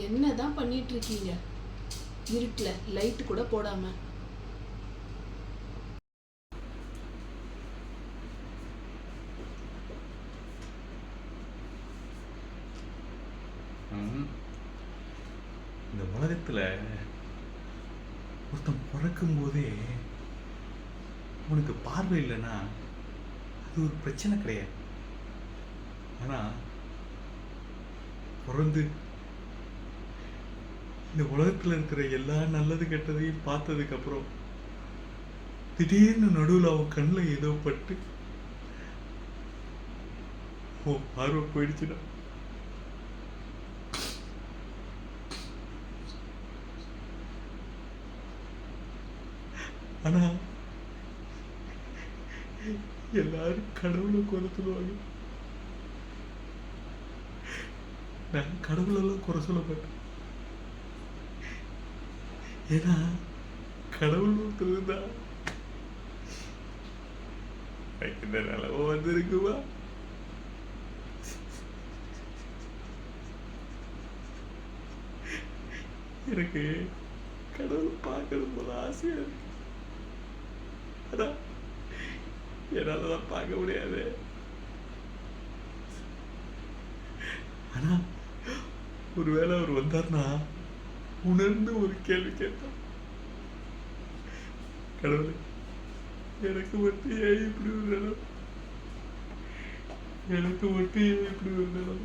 என்னதான் பண்ணிட்டு இருக்கீங்க? இருட்டுல லைட் கூட போடாம. இந்த உலகத்துல ஒருத்தன் பிறக்கும் போதே உனக்கு பார்வை இல்லைன்னா அது ஒரு பிரச்சனை கிடையாது. ஆனா பிறந்து இந்த உலகத்துல இருக்கிற எல்லா நல்லது கெட்டதையும் பார்த்ததுக்கு அப்புறம் திடீர்னு நடுவில் அவன் கண்ணில் ஏதோ பட்டு பார்வை போயிடுச்சுடா. ஆனா எல்லாரும் கடவுளை குறை சொல்லுவாங்க. நான் கடவுளெல்லாம் குறை சொல்ல மாட்டேன். ஏன்னா கடவுள் ஒருத்தருதான் இந்த நிலவு வந்திருக்குமா. எனக்கு கடவுள் பார்க்கணும் போல ஆசையா இருக்கு. அதான் என்னாலதான் பார்க்க முடியாது. ஆனா ஒருவேளை அவர் வந்தார்னா உணர்ந்து ஒரு கேள்வி கேட்டான், கடவுளே எனக்கு மட்டும் ஏன் இப்படி ஒரு நிலம், எனக்கு மட்டும் ஏன் இப்படி ஒரு நிலம்.